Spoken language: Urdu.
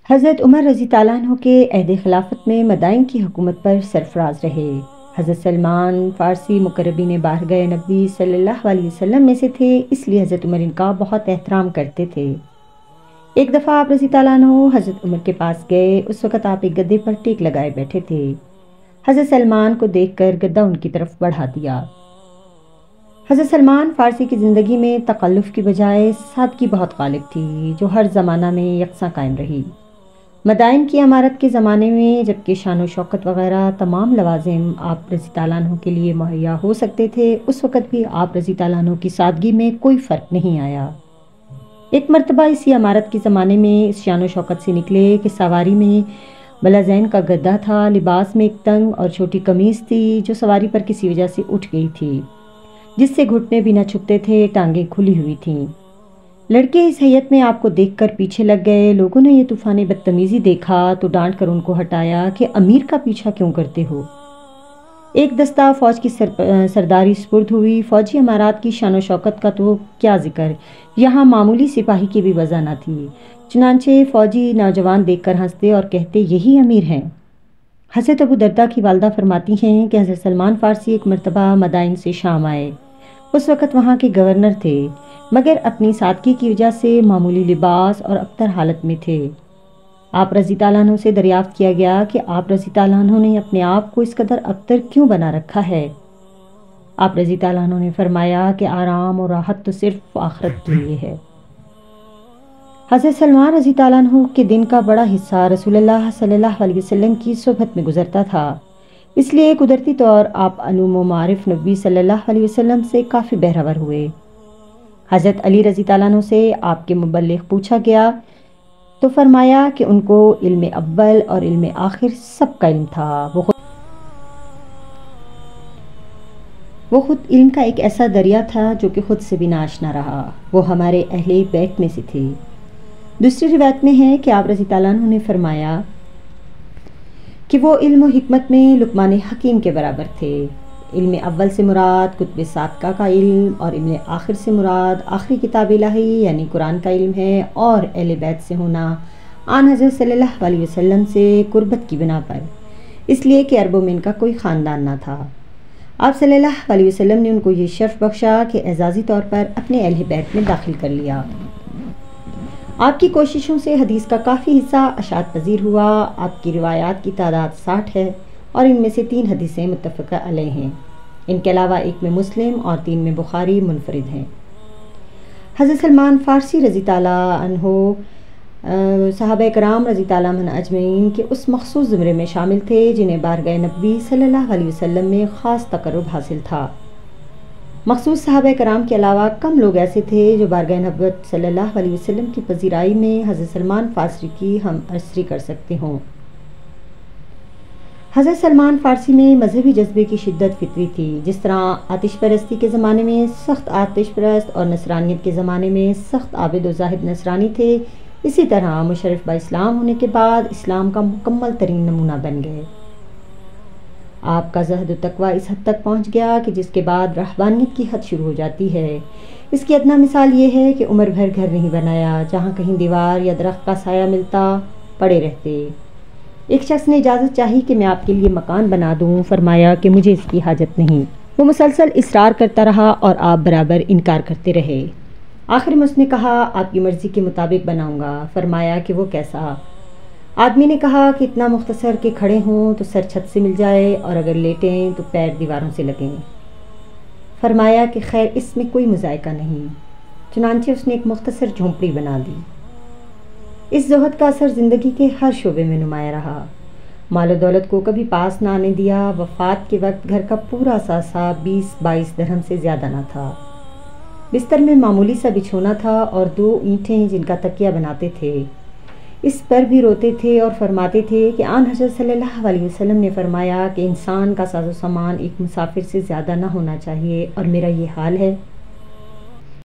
حضرت عمر رضی اللہ عنہ کے عہد خلافت میں مدائن کی حکومت پر سرفراز رہے۔ حضرت سلمان فارسی مقربین بارگاہ نبی صلی اللہ علیہ وسلم میں سے تھے، اس لیے حضرت عمر ان کا بہت احترام کرتے تھے۔ ایک دفعہ آپ رضی اللہ عنہ حضرت عمر کے پاس گئے، اس وقت آپ ایک گدے پر ٹیک لگائے بیٹھے تھے۔ حضرت سلمان کو دیکھ کر گدا ان کی طرف بڑھا دیا۔ حضرت سلمان فارسی کی زندگی میں تکلف کی بجائے سادگی بہت غالب تھی، جو ہر زمانہ میں یکساں قائم رہی۔ مدائن کی عمارت کے زمانے میں جبکہ شان و شوکت وغیرہ تمام لوازم آپ رضی اللہ عنہ کے لیے مہیا ہو سکتے تھے، اس وقت بھی آپ رضی اللہ عنہ کی سادگی میں کوئی فرق نہیں آیا۔ ایک مرتبہ اسی عمارت کے زمانے میں اس شان و شوکت سے نکلے کہ سواری میں بلازین کا گدا تھا، لباس میں ایک تنگ اور چھوٹی قمیص تھی جو سواری پر کسی وجہ سے اٹھ گئی تھی، جس سے گھٹنے بھی نہ چھپتے تھے، ٹانگیں کھلی ہوئی تھیں۔ لڑکے اس حیت میں آپ کو دیکھ کر پیچھے لگ گئے۔ لوگوں نے یہ طوفان بدتمیزی دیکھا تو ڈانٹ کر ان کو ہٹایا کہ امیر کا پیچھا کیوں کرتے ہو۔ ایک دستہ فوج کی سرداری سپرد ہوئی۔ فوجی عمارات کی شان و شوکت کا تو کیا ذکر، یہاں معمولی سپاہی کی بھی وجہ نہ تھی، چنانچہ فوجی نوجوان دیکھ کر ہنستے اور کہتے یہی امیر ہیں۔ حضرت ابو درداء کی والدہ فرماتی ہیں کہ حضرت سلمان فارسی ایک مرتبہ مدائن سے شام آئے، اس وقت وہاں کے گورنر تھے، مگر اپنی سادگی کی وجہ سے معمولی لباس اور ابتر حالت میں تھے۔ آپ رضی اللہ عنہ سے دریافت کیا گیا کہ آپ رضی اللہ عنہ نے اپنے آپ کو اس قدر ابتر کیوں بنا رکھا ہے؟ آپ رضی اللہ عنہ نے فرمایا کہ آرام اور راحت تو صرف آخرت کے لیے ہے۔ حضرت سلمان رضی اللہ عنہ کے دن کا بڑا حصہ رسول اللہ صلی اللہ علیہ وسلم کی صحبت میں گزرتا تھا، اس لیے قدرتی طور آپ علوم و معارف نبی صلی اللہ علیہ وسلم سے کافی بہرور ہوئے۔ حضرت علی رضی اللہ عنہ سے آپ کے مبلغ پوچھا گیا تو فرمایا کہ ان کو علم اول اور علم آخر سب کا علم تھا۔ وہ خود علم کا ایک ایسا دریا تھا جو کہ خود سے بھی ناشنا رہا۔ وہ ہمارے اہل بیت میں سے تھے۔ دوسری روایت میں ہے کہ آپ رضی اللہ عنہ نے فرمایا کہ وہ علم و حکمت میں لقمان حکیم کے برابر تھے۔ علم اول سے مراد کتب سابقہ کا علم اور علم آخر سے مراد آخری کتاب الہی یعنی قرآن کا علم ہے، اور اہل بیت سے ہونا آن حضرت صلی اللہ علیہ وسلم سے قربت کی بنا پر، اس لیے کہ عربوں میں ان کا کوئی خاندان نہ تھا۔ آپ صلی اللہ علیہ وسلم نے ان کو یہ شرف بخشا کہ اعزازی طور پر اپنے اہل بیت میں داخل کر لیا۔ آپ کی کوششوں سے حدیث کا کافی حصہ اشاعت پذیر ہوا۔ آپ کی روایات کی تعداد 60 ہے اور ان میں سے 3 حدیثیں متفقہ علیہ ہیں، ان کے علاوہ ایک میں مسلم اور 3 میں بخاری منفرد ہیں۔ حضرت سلمان فارسی رضی اللہ عنہ صحابہ کرام رضی اللہ عنہ اجمعین کے اس مخصوص زمرے میں شامل تھے جنہیں بارگاہ نبی صلی اللہ علیہ وسلم میں خاص تقرب حاصل تھا۔ مخصوص صحابہ کرام کے علاوہ کم لوگ ایسے تھے جو بارگاہ نبوت صلی اللہ علیہ وسلم کی پذیرائی میں حضرت سلمان فارسی کی ہم عصری کر سکتے ہوں۔ حضرت سلمان فارسی میں مذہبی جذبے کی شدت فطری تھی۔ جس طرح آتش پرستی کے زمانے میں سخت آتش پرست اور نصرانیت کے زمانے میں سخت عابد و زاہد نصرانی تھے، اسی طرح مشرف با اسلام ہونے کے بعد اسلام کا مکمل ترین نمونہ بن گئے۔ آپ کا زہد و تقوی اس حد تک پہنچ گیا کہ جس کے بعد رہبانیت کی حد شروع ہو جاتی ہے۔ اس کی ادنا مثال یہ ہے کہ عمر بھر گھر نہیں بنایا، جہاں کہیں دیوار یا درخت کا سایہ ملتا پڑے رہتے۔ ایک شخص نے اجازت چاہی کہ میں آپ کے لیے مکان بنا دوں، فرمایا کہ مجھے اس کی حاجت نہیں۔ وہ مسلسل اصرار کرتا رہا اور آپ برابر انکار کرتے رہے۔ آخر میں اس نے کہا آپ کی مرضی کے مطابق بناؤں گا۔ فرمایا کہ وہ کیسا؟ آدمی نے کہا کہ اتنا مختصر کہ کھڑے ہوں تو سر چھت سے مل جائے اور اگر لیٹیں تو پیر دیواروں سے لگیں۔ فرمایا کہ خیر اس میں کوئی مذائقہ نہیں۔ چنانچہ اس نے ایک مختصر جھونپڑی بنا دی۔ اس زہد کا اثر زندگی کے ہر شعبے میں نمایاں رہا۔ مال و دولت کو کبھی پاس نہ آنے دیا۔ وفات کے وقت گھر کا پورا اثاثہ 20-22 درہم سے زیادہ نہ تھا۔ بستر میں معمولی سا بچھونا تھا اور 2 اینٹیں جن کا تکیہ بناتے تھے۔ اس پر بھی روتے تھے اور فرماتے تھے کہ آن حضرت صلی اللہ علیہ وسلم نے فرمایا کہ انسان کا ساز و سامان ایک مسافر سے زیادہ نہ ہونا چاہیے، اور میرا یہ حال ہے۔